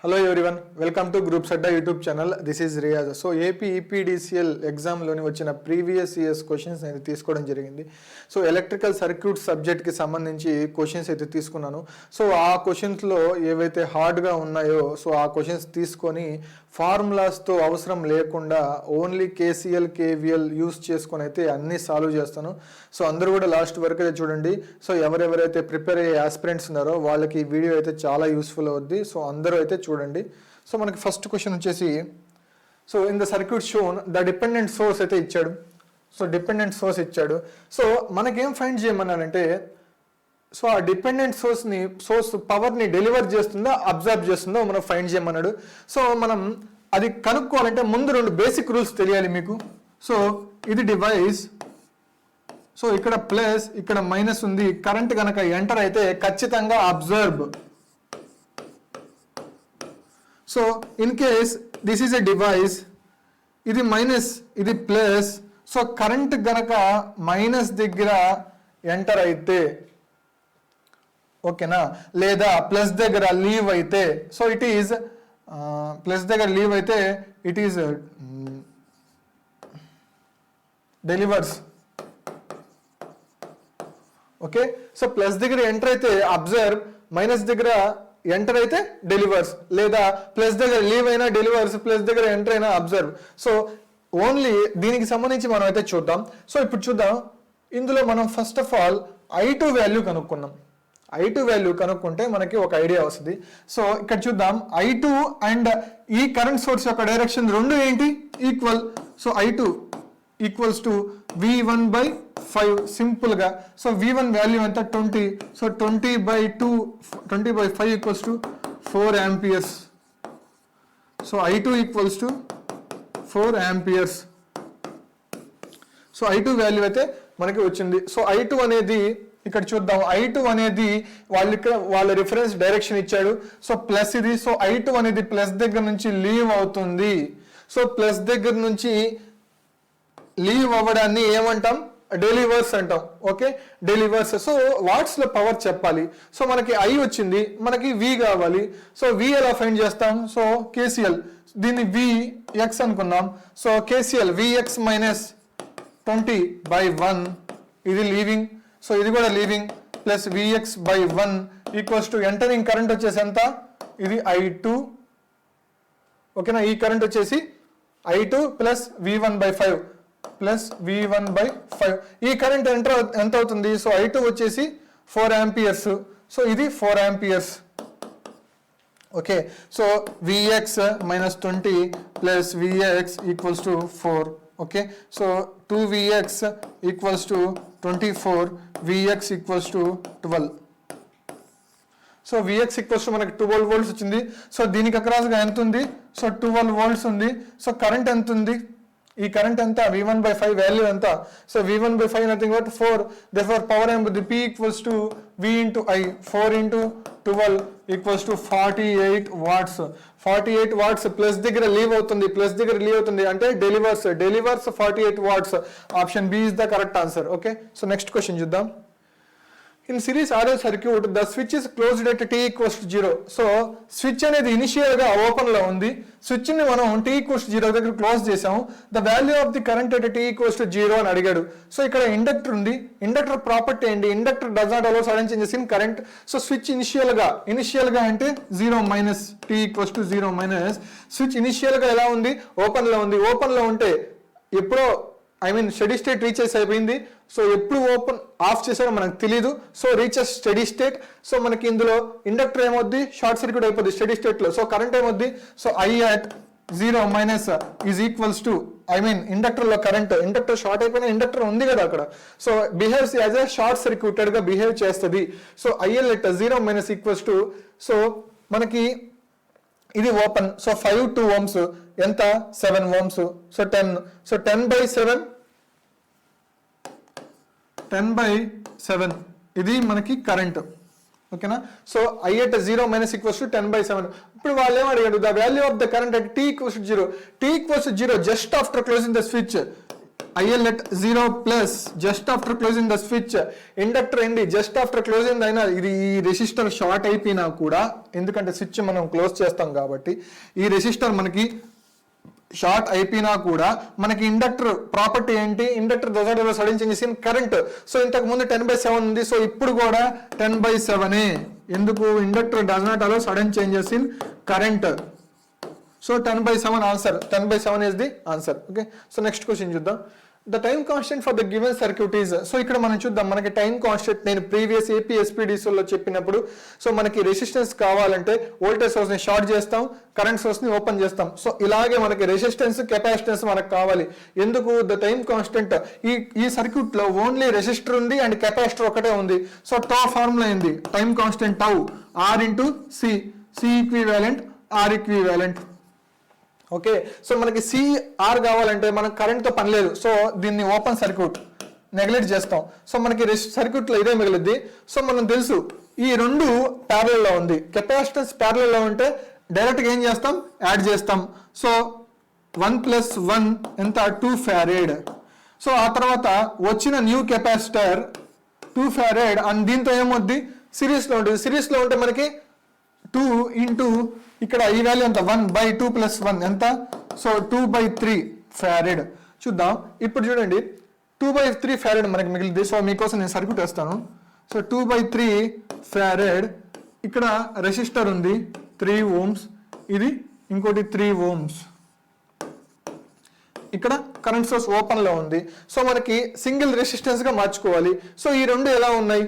Hello everyone, welcome to Group Sadda YouTube channel. This is Riyaz. So AP EPDCL exam లోని వచ్చిన previous years questions నేను తీసుకోవడం జరిగింది. So electrical circuit subject కి సంబంధించి questions అయితే తీసుకున్నాను. సో ఆ క్వశ్చన్స్ లో ఏవైతే హార్డ్ గా ఉన్నాయో సో ఆ క్వశ్చన్స్ తీసుకొని ఫార్ములాస్ తో అవసరం లేకుండా ఓన్లీ KCL KVL యూస్ చేసుకొని అయితే అన్ని సాల్వ్ చేస్తాను. సో అందరూ కూడా లాస్ట్ వరకు అయితే చూడండి. సో ఎవరెవరైతే ప్రిపేర్ అయ్యే ఆస్పిరెంట్స్ ఉన్నారో వాళ్ళకి ఈ వీడియో అయితే చాలా యూస్ఫుల్ అవుద్ది. సో అందరూ అయితే చూడండి. సో మనకి ఫస్ట్ క్వశ్చన్ వచ్చేసి, so in the circuit shown the dependent source అయితే ఇచ్చాడు. సో డిపెండెంట్ సోర్స్ ఇచ్చాడు. సో మనకేం ఫైండ్ చేయమన్నానంటే, సో ఆ డిపెండెంట్ సోర్స్ పవర్ని డెలివర్ చేస్తుందో అబ్జర్వ్ చేస్తుందో మనం ఫైండ్ చేయమన్నాడు. సో మనం అది కనుక్కోవాలంటే ముందు రెండు బేసిక్ రూల్స్ తెలియాలి మీకు. సో ఇది డివైస్, సో ఇక్కడ ప్లస్ ఇక్కడ మైనస్ ఉంది. కరెంట్ కనుక ఎంటర్ అయితే ఖచ్చితంగా observe. So in case this is a device, ఇది మైనస్ ఇది ప్లస్, సో కరెంట్ గనక మైనస్ దగ్గర ఎంటర్ అయితే ఓకేనా, లేదా ప్లస్ దగ్గర లీవ్ అయితే, సో ఇట్ ఈజ్ ప్లస్ దగ్గర లీవ్ అయితే it is delivers. Okay, so plus దగ్గర ఎంటర్ అయితే అబ్జర్వ్, మైనస్ దగ్గర ఎంటర్ అయితే డెలివర్స్, లేదా ప్లస్ దగ్గర లీవ్ అయినా డెలివర్స్, ప్లస్ దగ్గర ఎంటర్ అయినా అబ్జర్వ్. సో ఓన్లీ దీనికి సంబంధించి మనం అయితే చూద్దాం. సో ఇప్పుడు చూద్దాం. ఇందులో మనం first of all I2 value కనుక్కున్నాం. I2 వాల్యూ కనుక్కుంటే మనకి ఒక ఐడియా వస్తుంది. సో ఇక్కడ చూద్దాం, I2 అండ్ ఈ కరెంట్ సోర్స్ యొక్క డైరెక్షన్ రెండు ఏంటి, equal. So I2 equals to V1/5 simple గా. సో V1 వాల్యూ ఎంత 20. So 20/5 equals to 4 amperes. So I2 equals to 4 amperes. So I2 value అయితే మనకి వచ్చింది. సో I2 అనేది ఇక్కడ చూద్దాం, I2 అనేది వాళ్ళ రిఫరెన్స్ డైరెక్షన్ ఇచ్చాడు. సో ప్లస్ ఇది. సో I2 అనేది ప్లస్ దగ్గర నుంచి లీవ్ అవుతుంది. సో ప్లస్ దగ్గర నుంచి లీవ్ అవ్వడాన్ని ఏమంటాం, డెలివర్స్ అంటాం. Okay, delivers. సో వాట్స్ లో పవర్ చెప్పాలి. సో మనకి I వచ్చింది, మనకి V కావాలి. సో V ఎలా ఫైండ్ చేస్తాం, సో KCL, దీన్ని Vx అనుకున్నాం. సో KCL Vx మైనస్ 20/1, ఇది లీవింగ్, సో ఇది కూడా leaving, plus Vx/1 equals to entering current వచ్చేసి ఎంత, ఇది I2. ఓకేనా, ఈ కరెంట్ వచ్చేసి I2 plus V1/5 plus V1/5. ఈ కరెంట్ ఎంత అవుతుంది, సో I2 వచ్చేసి 4 amperes. సో ఇది 4 amperes. Okay, so Vx minus 20 plus Vx equals to 4. Okay, so 2Vx equals to 24, Vx equals to 12. So Vx equals to మనకి 12 volts వచ్చింది. So దీనికి అక్రాస్గా ఎంత ఉంది, సో 12 volts ఉంది. సో కరెంట్ ఎంత ఉంది, ఈ కరెంట్ ఎంత, V1/5 వాల్యూ ఎంత, so V1/5 nothing but 4. therefore power ఏమవుతుంది, P equals to V into I. 4 into 12 equals to 48 watts. 48 watts plus దగ్గర లీవ్ అవుతుంది, ప్లస్ దగ్గర లీవ్ అవుతుంది అంటే delivers 48 watts. Option B is the correct answer. Okay, so next question చూద్దాం. In series RL circuit the switch is closed at T equals to 0. So switch అనేది initial గా open లో ఉంది. Switch ని మనం T ఈక్వల్స్ టు 0 దగ్గర close చేసాము. The value of the current at T equals to 0 అని అడిగాడు. సో ఇక్కడ ఇండక్టర్ ఉంది. ఇండక్టర్ ప్రాపర్టీ ఏంటి, inductor does not allow sudden changes in current. So switch initial గా అంటే 0 minus T equals to 0 minus. Switch initial గా ఎలా ఉంది, ఓపెన్ లో ఉంది. ఓపెన్ లో ఉంటే ఎప్పుడో స్టడీ స్టేట్ రీచెస్ అయిపోయింది. సో ఎప్పుడు ఓపెన్ ఆఫ్ చేసారో మనకు తెలియదు. So reaches steady state. So మనకి ఇందులో ఇండక్టర్ ఏమవుద్ది, షార్ట్ సర్క్యూట్ అయిపోద్ది స్టడీ స్టేట్ లో. సో కరెంట్ ఏమవుద్ది, so I at 0 minus is equals to inductor లో కరెంట్, ఇండక్టర్ షార్ట్ అయిపోయిన ఇండక్టర్ ఉంది కదా అక్కడ. So behaves as a short circuited గా బిహేవ్ చేస్తుంది. So IL at 0 minus equals to, so మనకి ఇది ఓపెన్. సో 5 2 ohms ఎంత, 7 ohms. సో 10. సో 10/7 ఇది మనకి కరెంట్. ఓకేనా, so I at 0 minus equals to 10/7. ఇప్పుడు వాళ్ళు ఏం అడిగాడు, the value of the current at T equals to 0. T equals to 0 just after closing the switch. IL at 0 plus just after closing the switch. Inductor ఏంటి just after closing అయినా ఇది ఈ resistor short అయిపోయినా కూడా, ఎందుకంటే switch మనం close చేస్తాం కాబట్టి ఈ రెసిస్టర్ మనకి షార్ట్ అయిపోయినా కూడా మనకి ఇండక్టర్ ప్రాపర్టీ ఏంటి, ఇండక్టర్ దశలో sudden changes in current. So ఇంతకు ముందు 10/7 ఉంది, సో ఇప్పుడు కూడా 10/7. ఎందుకు? Inductor does not allow sudden changes in current. So 10/7 answer, 10/7 is the answer. Okay, so next question చూద్దాం. The time constant for the given circuit is. So ఇక్కడ మనం చూద్దాం, మనకి టైం కాన్స్టెంట్ నేను ప్రీవియస్ APSPDCలో చెప్పినప్పుడు, సో మనకి రెసిస్టెన్స్ కావాలంటే వోల్టేజ్ సోర్స్ ని షార్ట్ చేస్తాం, కరెంట్ సోర్స్ ని ఓపెన్ చేస్తాం. సో ఇలాగే మనకి రెసిస్టెన్స్ కెపాసిటెన్స్ మనకు కావాలి. ఎందుకు? ద టైం కాన్స్టెంట్ ఈ సర్క్యూట్ లో ఓన్లీ రెసిస్టర్ ఉంది అండ్ కెపాసిటర్ ఒకటే ఉంది. సో టౌ ఫార్ములా ఏంది? Time constant tau R into C equivalent R equivalent. Okay, so మనకి CR కావాలంటే మనకు కరెంట్తో పని లేదు. సో దీన్ని ఓపెన్ సర్క్యూట్ నెగ్లెక్ట్ చేస్తాం. సో మనకి సర్క్యూట్లో ఇదే మిగిలిద్ది. సో మనం తెలుసు ఈ రెండు ప్యారలల్లో ఉంది, కెపాసిటెన్స్ ప్యారలల్లో ఉంటే డైరెక్ట్గా ఏం చేస్తాం? యాడ్ చేస్తాం. సో 1 + 1 ఎంత? 2 farad. సో ఆ తర్వాత వచ్చిన న్యూ కెపాసిటర్ 2 farad అండ్ దీంతో ఏమవుద్ది? సిరీస్లో ఉంటుంది. సిరీస్లో ఉంటే మనకి 2 ఇంటూ ఇక్కడ ఈ వాల్యూ ఎంత? 1/2 + 1 ఎంత? So 2/3 farad. చూద్దాం ఇప్పుడు చూడండి, 2/3 farad మనకి మిగిలింది. సో మీకోసం నేను సర్క్యూట్ వేస్తాను. సో 2/3 farad, ఇక్కడ రెసిస్టర్ ఉంది 3 ohms, ఇది ఇంకోటి 3 ohms, ఇక్కడ కరెంట్ సోర్స్ ఓపెన్ లో ఉంది. సో మనకి సింగిల్ రెసిస్టెన్స్ గా మార్చుకోవాలి. సో ఈ రెండు ఎలా ఉన్నాయి?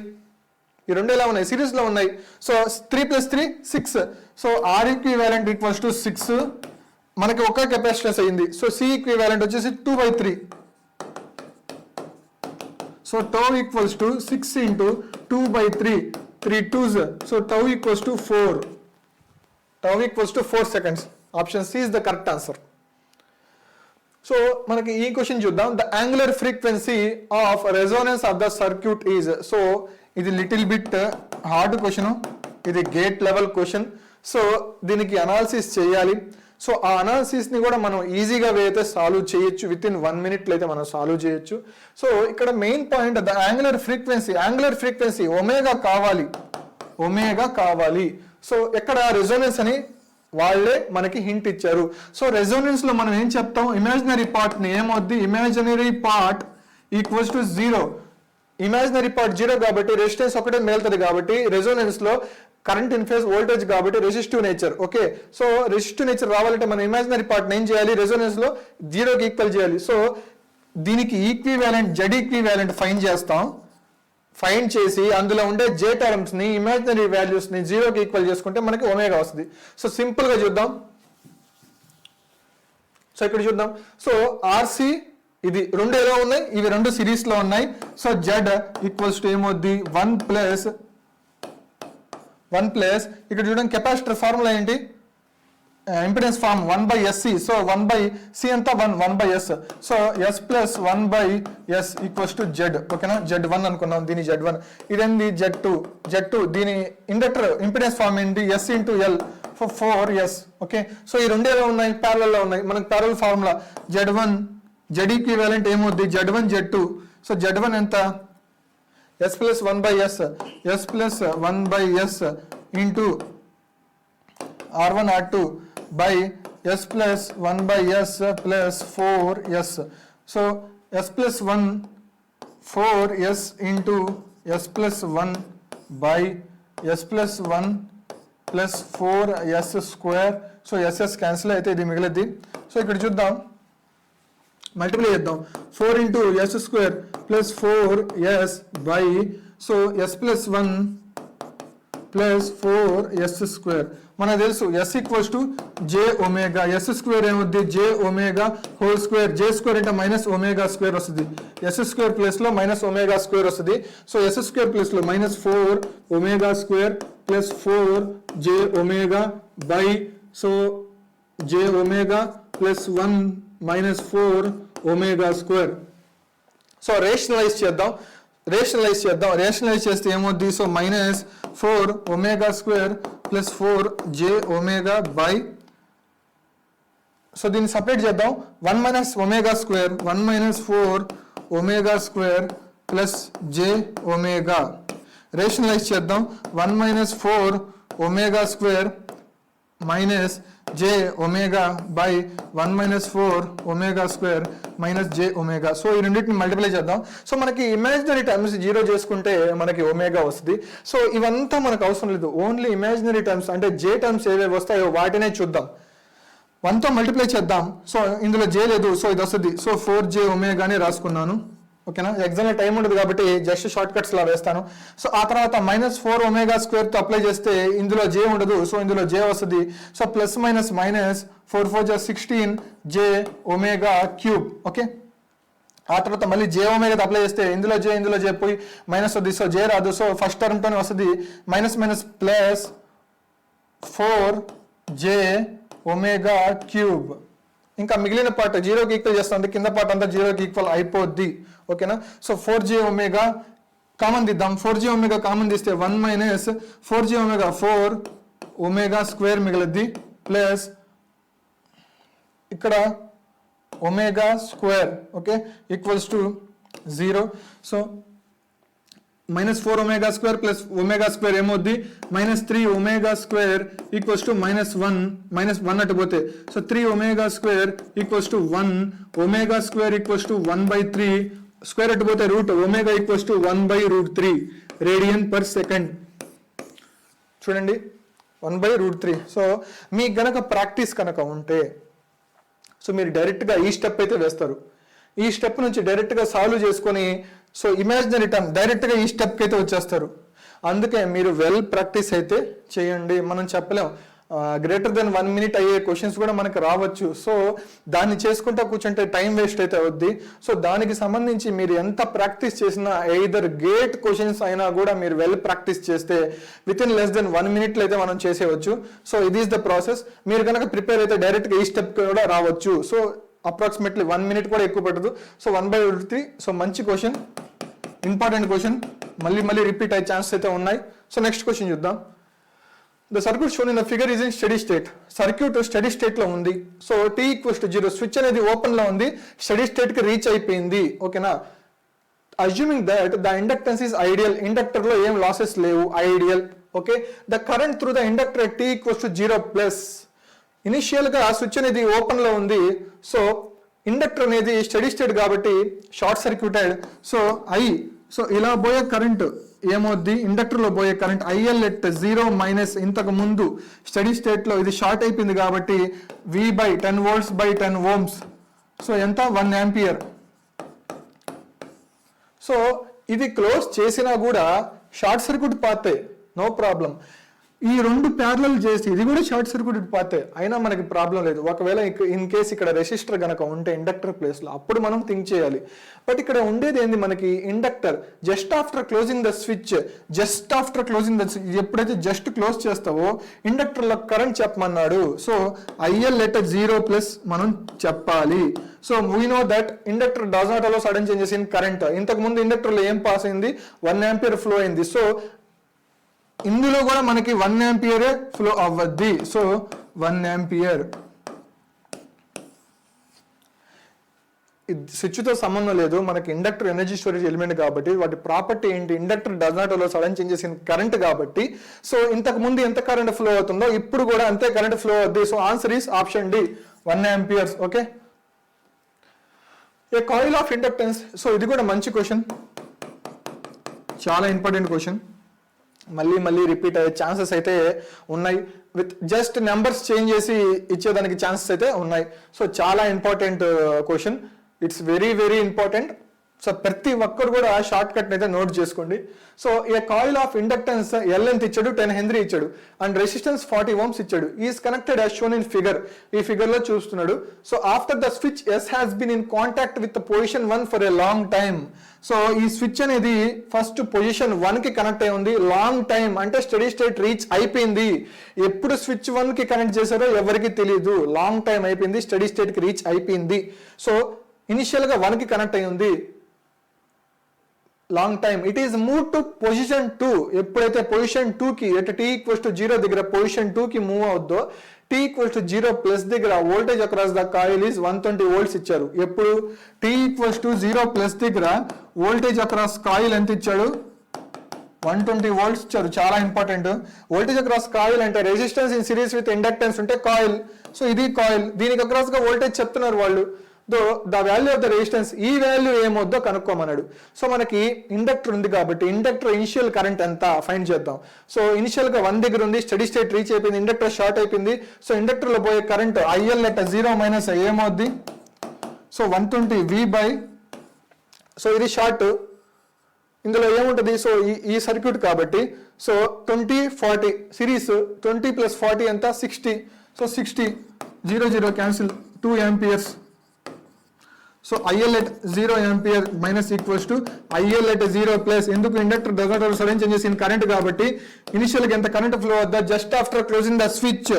సిరీస్ లో ఉన్నాయి. So 3 + 3 6. So R equivalent equals to 6. మనకి ఒక కెపాసిటెన్స్ అయింది. సో C ఈక్వివాలెంట్ వచ్చేసి 2/3. So tau equals to 6 into 2/3, 3 2s. So tau equals to 4. Tau equals to 4 seconds. Option C is the correct answer. So మనకి ఈ question చూద్దాం. The angular frequency of Resonance of the circuit is. So ఇది little bit hard question, ఇది gate level question. So దీనికి analysis చేయాలి. So ఆ analysis ని కూడా మనం ఈజీగా అయితే సాల్వ్ చేయొచ్చు, విత్ ఇన్ 1 minute అయితే మనం సాల్వ్ చేయొచ్చు. సో ఇక్కడ main point the angular frequency omega కావాలి. సో ఎక్కడ రెజోనెన్స్ అని వాళ్ళే మనకి హింట్ ఇచ్చారు. సో రెజోనెన్స్ లో మనం ఏం చెప్తాం? ఇమాజినరీ పార్ట్ ని ఏమవుద్ది? Imaginary part equals to 0. Imaginary part 0 కాబట్టి రెసిస్టెన్స్ ఒకటే మిగులుతుంది. కాబట్టి రెజోనెన్స్ లో కరెంట్ ఇన్ ఫేజ్ వోల్టేజ్ కాబట్టి resistive nature. Okay, so resistive nature రావాలంటే మనం ఇమాజినరీ పార్ట్ ఏం చేయాలి? రెజోనెన్స్ లో 0కి ఈక్వల్ చేయాలి. సో దీనికి ఈక్వివాలెంట్ Z ఈక్వివాలెంట్ ఫైండ్ చేసి అందులో ఉండే J టర్మ్స్ ని ఇమాజినరీ వాల్యూస్ ని 0కి ఈక్వల్ చేసుకుంటే మనకి ఒమేగా వస్తుంది. సో సింపుల్ గా చూద్దాం. సో ఇక్కడ చూద్దాం. సో RC ఇది రెండు ఎలా ఉన్నాయి? ఇవి రెండు సిరీస్ లో ఉన్నాయి. సో Z ఈక్వల్స్ టు ఏమవుద్ది? 1 ప్లస్ ఇక్కడ చూడండి కెపాసిటర్ ఫార్ములా ఏంటి? Impedance form 1/SC. So 1/C ఎంత? 1/S. So S + 1/S equals to Z. ఓకేనా? Z1 అనుకున్నాం, దీని Z1. ఇదేంది? Z2. దీని ఇండక్టర్ ఇంపిడెన్స్ ఫార్మ్ ఏంటి? S × L 4S. Okay, so ఈ రెండు ఎలా ఉన్నాయి? ప్యారలల్ లో ఉన్నాయి. మనకి parallel formula Z1 Z equivalent ఏమవుద్ది? Z1 Z2. సో Z1 ఎంత? S + 1/S into R1 R2 by S + 1/S plus 4S. So S + 1 4S into S + 1 by S + 1 plus 4S square. So SS cancel అయితే ఇది మిగిలింది. So ఇక్కడ చూద్దాం, multiply చేద్దాం. 4 into S² plus 4S by so S + 1 plus 4S². మనకు తెలుసు S equals to J omega. S² ఏమవుద్ది? J omega whole square. J² అంటే -ω² వస్తుంది. S² ప్లస్ లో -ω² వస్తుంది. సో S² ప్లస్ లో -4ω² plus 4J omega by so J omega plus 1 -4ω². So rationalise చేద్దాం. Rationalise చేస్తే ఏమవుద్ది? So -4ω² plus 4J omega by so దీన్ని సపరేట్ చేద్దాం. 1 minus omega square 1 minus 4 omega square plus J omega. Rationalise చేద్దాం. 1 minus 4 omega square minus J omega by 1 minus 4 omega square minus J omega. So ఈ రెండింటిని multiply చేద్దాం. So మనకి imaginary terms 0 చేసుకుంటే మనకి omega వస్తుంది. సో ఇవంతా మనకు అవసరం లేదు, ఓన్లీ ఇమాజినరీ టర్మ్స్ అంటే జే టర్మ్స్ ఏవేవి వస్తాయో వాటినే చూద్దాం. 1తో మల్టిప్లై చేద్దాం. సో ఇందులో జే లేదు, సో ఇది వస్తుంది. సో 4j ఒమేగానే రాసుకున్నాను. ఓకేనా, ఎగ్జామ్లో టైం ఉండదు కాబట్టి జస్ట్ షార్ట్ కట్స్ లా వేస్తాను. సో ఆ తర్వాత -4 ఒమేగా స్క్వేర్తో అప్లై చేస్తే ఇందులో జే ఉండదు, సో ఇందులో జే వస్తుంది. So plus minus minus 4 4 16 J omega cube. Okay, ఆ తర్వాత మళ్ళీ జే ఒమేగా అప్లై చేస్తే ఇందులో జే పోయి మైనస్ వస్తుంది, సో జే రాదు. సో ఫస్ట్ టర్మ్తోనే వస్తుంది minus minus plus 4j omega cube. ఇంకా మిగిలిన పార్ట్ 0కి ఈక్వల్ చేస్తాం అంటే కింద పార్ట్ అంతా 0కి ఈక్వల్ అయిపోద్ది. ఓకేనా, సో 4j ఒమేగా కామన్ తీద్దాం. 4j ఒమేగా కామన్ తీస్తే 1 minus 4j omega 4 omega square మిగిలిద్ది ప్లస్ ఇక్కడ omega square. Okay, equals to 0. So -4 omega square plus omega square ఏమవుద్ది -3 ఒమేగా స్క్వేర్ ఈక్వల్స్ టు -1 అటు పోతే. So 3 omega square equals to 1 omega square equals to 1/3 square అటు పోతే root omega equals to 1/√3 radian per second. చూడండి 1/√3. So మీకు గనక practice కనుక ఉంటే సో మీరు డైరెక్ట్గా ఈ స్టెప్ అయితే వేస్తారు. ఈ స్టెప్ నుంచి డైరెక్ట్గా సాల్వ్ చేసుకొని సో ఇమాజినరీ టర్మ్ డైరెక్ట్గా ఈ స్టెప్కి అయితే వచ్చేస్తారు. అందుకే మీరు వెల్ ప్రాక్టీస్ అయితే చేయండి. మనం చెప్పలేం గ్రేటర్ దెన్ 1 మినిట్ అయ్యే క్వశ్చన్స్ కూడా మనకు రావచ్చు. సో దాన్ని చేసుకుంటా కూర్చుంటే టైం వేస్ట్ అయితే అవుద్ది. సో దానికి సంబంధించి మీరు ఎంత ప్రాక్టీస్ చేసినా ఎయిదర్ గేట్ క్వశ్చన్స్ అయినా కూడా మీరు వెల్ ప్రాక్టీస్ చేస్తే విత్ ఇన్ లెస్ దెన్ 1 మినిట్లో అయితే మనం చేసేయవచ్చు. సో ఇది ఈస్ ద ప్రాసెస్. మీరు కనుక ప్రిపేర్ అయితే డైరెక్ట్గా ఈ స్టెప్ కూడా రావచ్చు. సో అప్రాక్సిమేట్లీ 1 మినిట్ కూడా ఎక్కువ పట్టదు. సో 1/√3. సో మంచి క్వశ్చన్, ఇంపార్టెంట్ క్వశ్చన్, మళ్ళీ రిపీట్ అయ్యే ఛాన్స్ అయితే ఉన్నాయి. సో నెక్స్ట్ క్వశ్చన్ చూద్దాం. The circuit shown in the figure is in steady state. Circuit steady state లో ఉంది. సో t = 0 స్విచ్ అనేది ఓపెన్ లో ఉంది, స్టడీ స్టేట్ కి రీచ్ అయిపోయింది. ఓకేనా, assuming that the inductance is ideal. Inductor లో ఏం లాసెస్ లేవు, ideal. Okay, the current through the inductor at t = 0 plus. Initial గా స్విచ్ అనేది ఓపెన్ లో ఉంది. సో ఇండక్టర్ అనేది స్టడీ స్టేట్ కాబట్టి షార్ట్ సర్క్యూటెడ్. సో సో ఇలా పోయే కరెంట్ ఏమవుద్ది, ఇండక్టర్ లో పోయే కరెంట్ IL at 0 - ఇంతకు ముందు స్టడీ స్టేట్ లో ఇది షార్ట్ అయిపోయింది కాబట్టి V/10 volts / 10 ohms. సో ఎంత 1 ఆంపియర్. సో ఇది క్లోజ్ చేసినా కూడా షార్ట్ సర్క్యూట్ పాతే నో ప్రాబ్లం. ఈ రెండు ప్యారలల్ చేసి ఇది కూడా షార్ట్ సర్క్యూట్ పాతే అయినా మనకి ప్రాబ్లం లేదు. ఒకవేళ ఇన్ కేస్ ఇక్కడ రెసిస్టర్ గనక ఉంటే ఇండక్టర్ ప్లేస్ లో అప్పుడు మనం థింక్ చేయాలి. బట్ ఇక్కడ ఉండేది ఏంది మనకి inductor. Just after closing the switch, ఎప్పుడైతే జస్ట్ క్లోజ్ చేస్తావో ఇండక్టర్ లో కరెంట్ చెప్పమన్నాడు. సో IL at 0 మనం చెప్పాలి. So we know that inductor does not allow sudden changes in current. ఇంతకు ముందు ఇండక్టర్ లో ఏం పాస్ అయింది, 1 ఆంపియర్ ఫ్లో అయింది. సో ఇందులో కూడా మనకి 1 ఆంపియర్ ఫ్లో అవ్వద్ది. So 1 ampere. స్విచ్తో సంబంధం లేదు, మనకి ఇండక్టర్ ఎనర్జీ స్టోరేజ్ ఎలిమెంట్ కాబట్టి వాటి ప్రాపర్టీ ఏంటి, inductor does not allow sudden changes in current కాబట్టి. సో ఇంతకు ముందు ఎంత కరెంట్ ఫ్లో అవుతుందో ఇప్పుడు కూడా అంతే కరెంట్ ఫ్లో అవుద్ది. So answer is option D, 1 amperes. Okay, a coil of inductance. So ఇది కూడా మంచి క్వశ్చన్, చాలా ఇంపార్టెంట్ క్వశ్చన్. మళ్ళీ రిపీట్ అయ్యే ఛాన్సెస్ అయితే ఉన్నాయి. విత్ జస్ట్ నెంబర్స్ చేంజ్ చేసి ఇచ్చేదానికి ఛాన్సెస్ అయితే ఉన్నాయి. సో చాలా important question, it's very important. So ప్రతి ఒక్కరు కూడా షార్ట్ కట్ అయితే నోట్ చేసుకోండి. So a coil of inductance L ఎంత ఇచ్చాడు, 10 హెన్రీ ఇచ్చాడు అండ్ రెసిస్టెన్స్ 40 ohms ఇచ్చాడు. Is connected as shown in figure. ఈ ఫిగర్ లో చూస్తున్నాడు. So after the switch S has been in contact with position 1 for a long time. So ఈ switch అనేది first position 1 కి కనెక్ట్ అయి ఉంది లాంగ్ టైం, అంటే స్టడీ స్టేట్ రీచ్ అయిపోయింది. ఎప్పుడు స్విచ్ 1 కి కనెక్ట్ చేశారో ఎవరికి తెలియదు, లాంగ్ టైం అయిపోయింది, స్టడీ స్టేట్ కి రీచ్ అయిపోయింది. సో ఇనిషియల్ గా 1 కి కనెక్ట్ అయి ఉంది. Long time it is move to position 2. ఎప్పుడైతే పొజిషన్ 2కి ఎట్ t ఈక్వల్స్ టు 0 దగ్గర పొజిషన్ 2కి మూవ్ అవుద్దో t ఈక్వల్స్ టు 0 ప్లస్ దగ్గర voltage across the coil is 120 volts ఇచ్చారు. ఎప్పుడు t ఈక్వల్స్ టు 0 ప్లస్ దగ్గర వోల్టేజ్ అక్రాస్ కాయిల్ ఎంత ఇచ్చాడు? 120 volts ఇచ్చారు. చాలా ఇంపార్టెంట్. వోల్టేజ్ అక్రాస్ కాయిల్ అంటే resistance in series with inductance ఉంటే కాయిల్. సో ఇది కాయిల్, దీనికి అక్రాస్ గా వోల్టేజ్ చెప్తున్నారు వాళ్ళు. The value of the resistance, ఈ వాల్యూ ఏమవుద్దో కనుక్కోమన్నాడు. సో మనకి ఇండక్టర్ ఉంది కాబట్టి ఇండక్టర్ ఇనిషియల్ కరెంట్ ఎంత ఫైండ్ చేద్దాం. సో ఇనిషియల్ గా 1 దగ్గర ఉంది, స్టడీ స్టేట్ రీచ్ అయిపోయింది, ఇండక్టర్ షార్ట్ అయిపోయింది. సో ఇండక్టర్ లో పోయే కరెంట్ IL at 0 మైనస్ ఏమవుద్ది? సో 120 V బై, సో ఇది షార్ట్, ఇందులో ఏముంటుంది? సో ఈ సర్క్యూట్ కాబట్టి సో 20-40 సిరీస్, 20 ప్లస్ 40 ఎంత? 60. So 60 0 0 cancel, 2 amperes. So IL at 0 ampere minus equals to IL at 0 plus, ఎందుకు? Inductor does not have sudden changes in current కాబట్టి ఇనిషియల్గా ఎంత కరెంట్ ఫ్లో అవుద్దా? Just after closing the switch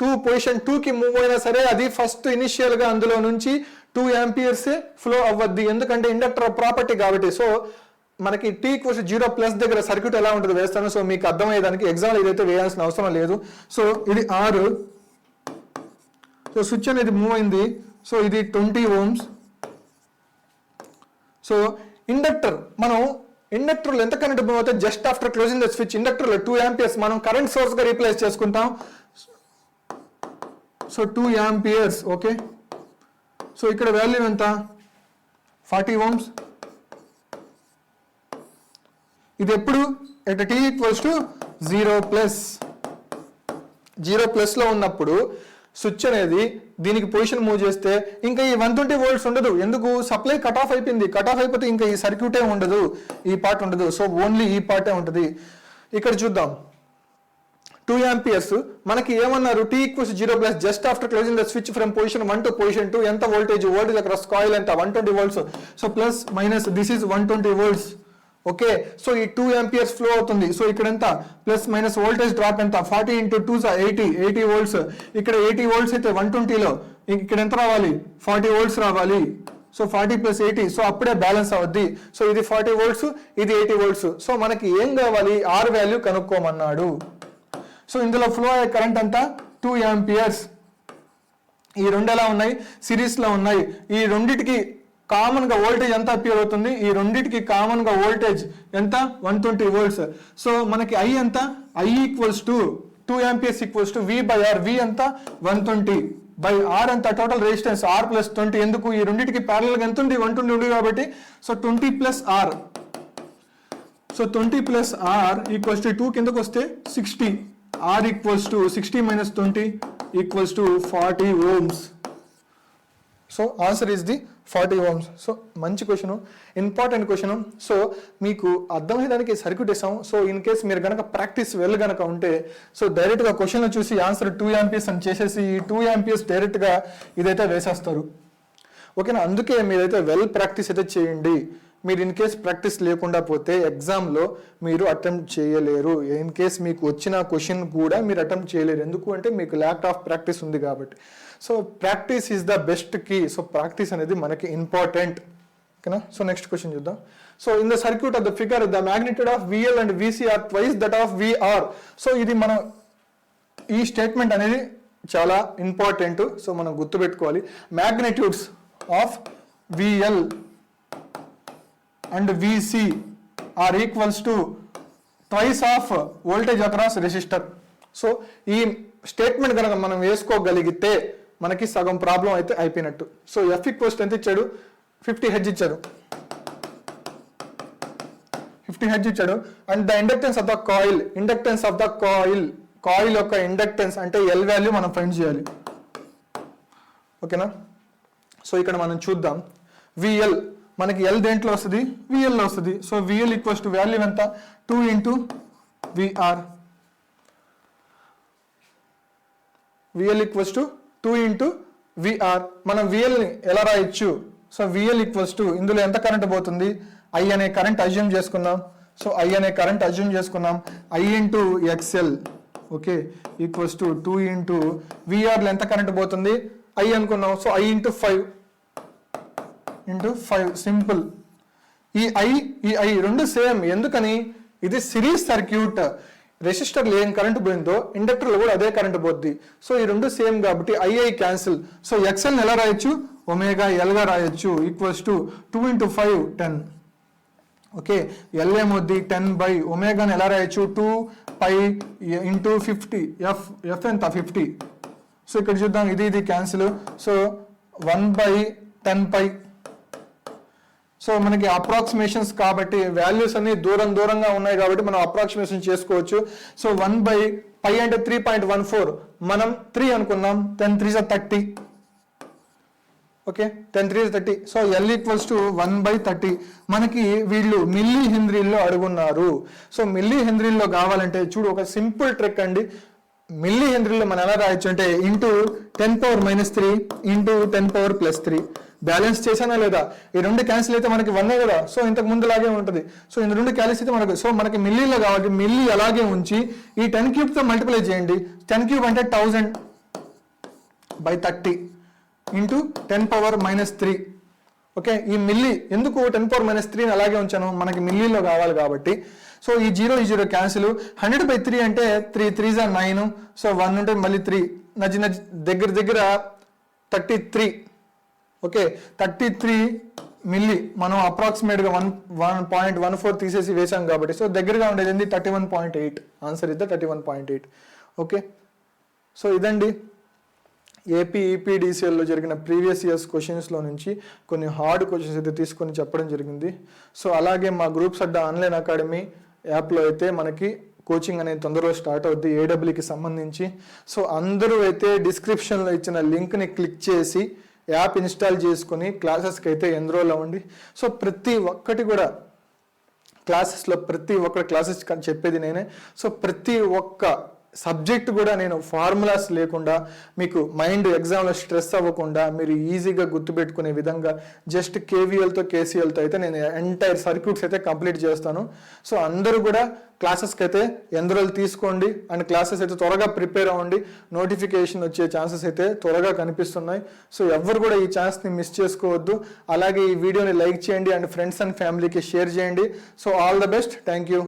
to position 2కి move అయినా సరే అది first initial గా అందులో నుంచి 2 amperes ఫ్లో అవ్వద్ది, ఎందుకంటే ఇండక్టర్ ప్రాపర్టీ కాబట్టి. సో మనకి t ఈక్వల్స్ 0 ప్లస్ దగ్గర సర్క్యూట్ ఎలా ఉంటుంది వేస్తాను. సో మీకు అర్థమయ్యేదానికి ఎగ్జాంపుల్ ఇదైతే వేయాల్సిన అవసరం లేదు. సో ఇది R, సో స్విచ్ అనేది మూవ్ అయింది. సో ఇది 20 ohms. సో ఇండక్టర్, మనం ఇండక్టర్లో ఎంత కరెంట్ మూవ్ అవుతుంది? Just after closing the switch ఇండక్టర్లో 2 amperes మనం కరెంట్ సోర్స్ గా రీప్లేస్ చేసుకుంటాం. So 2 amperes. ఓకే, సో ఇక్కడ వాల్యూ ఎంత? 40 ohms. ఇది ఎప్పుడు? At t equals to 0 plus. 0 plus లో ఉన్నప్పుడు స్విచ్ అనేది దీనికి పొజిషన్ మూవ్ చేస్తే ఇంకా ఈ 120 volts ఉండదు. ఎందుకు? సప్లై కట్ ఆఫ్ అయిపోయింది. కట్ ఆఫ్ అయిపోతే ఇంకా ఈ సర్క్యూటే ఉండదు, ఈ పార్ట్ ఉండదు. సో ఓన్లీ ఈ పార్టే ఉంటుంది. ఇక్కడ చూద్దాం 2 amperes. మనకి ఏమన్నారు? t equals 0 plus just after closing the switch from position 1 to position 2 ఎంత వోల్టేజ్? వోల్టేజ్ అక్రాస్ కాయిల్ ఎంత? 120 volts. So plus minus this is 120 volts. Okay, so ఈ 2 amperes ఫ్లో అవుతుంది. సో ఇక్కడ ఎంత? ప్లస్ మైనస్ వోల్టేజ్ డ్రాప్ ఎంత? 40 into 2 80 volts. ఇక్కడ 80 volts అయితే 120లో ఇక్కడ ఎంత రావాలి? 40 volts రావాలి. సో 40 ప్లస్ 80, సో అప్పుడే బ్యాలెన్స్ అవుద్ది. సో ఇది 40 volts, ఇది 80 volts. సో మనకి ఏం కావాలి? R వాల్యూ కనుక్కోమన్నాడు. సో ఇందులో ఫ్లో అయ్యే కరెంట్ అంతా 2 amperes. ఈ రెండు ఎలా ఉన్నాయి? సిరీస్ లో ఉన్నాయి. ఈ రెండిటికి కామన్ గా వోల్టేజ్ ఎంత అపియర్ అవుతుంది? ఈ రెండిటికి కామన్ గా వోల్టేజ్ ఎంత? 120 volts. సో మనకి I ఎంత? I equals to 2 amperes equals to V by R. V ఎంత? 120 బై R ఎంత? Total resistance R plus 20. ఎందుకు? ఈ రెండిటికి ప్యారలల్ గా ఎంత ఉంది? 120 ఉంది కాబట్టి. So 20 plus R. So 20 plus R equals to 2 కిందకు వస్తే 60. R equals to 60 minus 20 equals to 40 ohms. So answer is the 40 ohms. So మంచి క్వశ్చన్, ఇంపార్టెంట్ క్వశ్చన్. సో మీకు అర్థమయ్యేదానికి సర్క్యూట్ ఇస్తాం. సో ఇన్ కేస్ మీరు కనుక ప్రాక్టీస్ వెల్ కనుక ఉంటే so డైరెక్ట్గా క్వశ్చన్లు చూసి ఆన్సర్ 2 amperes అని చేసేసి ఈ 2 amperes డైరెక్ట్గా ఇదైతే వేసేస్తారు. ఓకేనా? అందుకే మీరైతే వెల్ ప్రాక్టీస్ అయితే చేయండి. మీరు ఇన్ కేస్ ప్రాక్టీస్ లేకుండా పోతే ఎగ్జామ్లో మీరు అటెంప్ట్ చేయలేరు. ఇన్ కేస్ మీకు వచ్చిన క్వశ్చన్ కూడా మీరు అటెంప్ట్ చేయలేరు. ఎందుకు అంటే మీకు ల్యాక్ ఆఫ్ ప్రాక్టీస్ ఉంది కాబట్టి. So practice is the best key. So practice అనేది మనకి ఇంపార్టెంట్. ఓకేనా? సో నెక్స్ట్ క్వశ్చన్ చూద్దాం. So in the circuit of the figure the magnitude of VL and VC are twice that of VR. So ఇది మనం ఈ statement అనేది చాలా important. So మనం గుర్తుపెట్టుకోవాలి. Magnitudes of VL and VC are equals to twice of voltage across resistor. So ఈ statement కనుక మనం వేసుకోగలిగితే మనకి సగం ప్రాబ్లం అయితే అయిపోయినట్టు. సో F ఈక్వల్స్ ఎంత ఇచ్చాడు? 50 Hz ఇచ్చాడు. 50 Hz ఇచ్చాడు. And the inductance of the coil, inductance of the coil యొక్క ఇండక్టెన్స్ అంటే L వాల్యూ మనం ఫైండ్ చేయాలి. ఓకేనా? సో ఇక్కడ మనం చూద్దాం. VL మనకి L దేంట్లో వస్తుంది? VL లో వస్తుంది. So VL equals to value ఎంత? 2 into VR. VL equals to 2 into VR. మనం VL ని ఎలా రాయొచ్చు? సో VL ఈక్వల్స్ టు ఇందులో ఎంత కరెంట్ పోతుంది? I అనే కరెంట్ అజ్యూమ్ చేసుకున్నాం. సో I అనే కరెంట్ అజ్యూమ్ చేసుకున్నాం. I into XL okay equals to 2 into VR లో ఎంత కరెంట్ పోతుంది? I అనుకున్నాం. So I into 5 simple. ఈ ఐ రెండు సేమ్. ఎందుకని? ఇది సిరీస్ సర్క్యూట్. రెసిస్టర్లో ఏం కరెంట్ పోయిందో ఇండక్టర్లో కూడా అదే కరెంట్ పోద్ది. సో ఈ రెండు సేమ్ కాబట్టి ఐ క్యాన్సిల్. సో ఎక్స్ఎల్ని ఎలా రాయొచ్చు? ఒమేగా ఎల్గా రాయొచ్చు. Equals to 2 × 5 10. ఓకే, ఎల్ ఏమొద్ది 10 బై ఒమేగాని ఎలా రాయొచ్చు? 2π × 50. ఎఫ్ ఎంత? 50. సో ఇక్కడ చూద్దాం, ఇది క్యాన్సిల్. సో 1/10π. సో మనకి అప్రాక్సిమేషన్స్ కాబట్టి వాల్యూస్ అన్ని దూరంగా ఉన్నాయి కాబట్టి మనం అప్రాక్సిమేషన్ చేసుకోవచ్చు. సో 1/π అంటే 3.14, మనం 3 అనుకున్నాం. 10 3 = 30. Okay, 10 3 = 30. So L equals to 1/30. మనకి వీళ్ళు మిల్లీ హెన్రీల్లో అడుగున్నారు. సో మిల్లీ హెన్రీల్లో కావాలంటే చూడు, ఒక సింపుల్ ట్రిక్ అండి. మిల్లీ హెన్రీలో మనం ఎలా రాయొచ్చు అంటే ఇంటూ 10⁻³ ఇంటూ 10⁻+3. బ్యాలెన్స్ చేసానా లేదా? ఈ రెండు క్యాన్సిల్ అయితే మనకి 1 కదా. సో ఇంతకు ముందు లాగే ఉంటుంది. సో ఈ రెండు క్యాన్సిల్ అయితే మనకి మిల్లీలో కావాలి. మిల్లీ అలాగే ఉంచి ఈ 10³ తో మల్టిప్లై చేయండి. 10³ అంటే 1000/30 ఇంటూ 10⁻³ ఓకే, ఈ మిల్లీ ఎందుకు 10⁻³ అలాగే ఉంచాను? మనకి మిల్లీలో కావాలి కాబట్టి. సో ఈ 0 క్యాన్సిల్. 100/3 అంటే 3 3 = 9. సో 1 ఉంటే మళ్ళీ 3 దగ్గర 33. ఓకే, 33 మిల్లీ మనం అప్రాక్సిమేట్గా 1.14 తీసేసి వేసాం కాబట్టి సో దగ్గరగా ఉండేది ఏంది? 31.8. ఆన్సర్ ఇద్దా 31.8. ఓకే, సో ఇదండి ఏపీ ఈపీడీసీఎల్లో జరిగిన ప్రీవియస్ ఇయర్స్ క్వశ్చన్స్లో నుంచి కొన్ని హార్డ్ క్వశ్చన్స్ అయితే తీసుకొని చెప్పడం జరిగింది. సో అలాగే మా గ్రూప్స్ అడ్డా ఆన్లైన్ అకాడమీ యాప్లో అయితే మనకి కోచింగ్ అనేది తొందరగా స్టార్ట్ అవుద్ది ఏడబ్ల్యూకి సంబంధించి. సో అందరూ అయితే డిస్క్రిప్షన్లో ఇచ్చిన లింక్ని క్లిక్ చేసి యాప్ ఇన్స్టాల్ చేసుకొని క్లాసెస్కి అయితే ఎన్రోల్ అవ్వండి. సో ప్రతి ఒక్కటి కూడా క్లాసెస్లో క్లాసెస్ చెప్పేది నేనే. సో ప్రతి ఒక్క సబ్జెక్ట్ కూడా నేను ఫార్ములాస్ లేకుండా మీకు మైండ్ ఎగ్జామ్లో స్ట్రెస్ అవ్వకుండా మీరు ఈజీగా గుర్తుపెట్టుకునే విధంగా జస్ట్ కేవీఎల్తో కేసీఎల్తో అయితే నేను ఎంటైర్ సర్క్యూట్స్ అయితే కంప్లీట్ చేస్తాను. సో అందరూ కూడా క్లాసెస్కి అయితే ఎన్రోల్ తీసుకోండి అండ్ క్లాసెస్ అయితే త్వరగా ప్రిపేర్ అవ్వండి. నోటిఫికేషన్ వచ్చే ఛాన్సెస్ అయితే త్వరగా కనిపిస్తున్నాయి. సో ఎవరు కూడా ఈ ఛాన్స్ని మిస్ చేసుకోవద్దు. అలాగే ఈ వీడియోని లైక్ చేయండి అండ్ ఫ్రెండ్స్ అండ్ ఫ్యామిలీకి షేర్ చేయండి. So all the best. Thank you.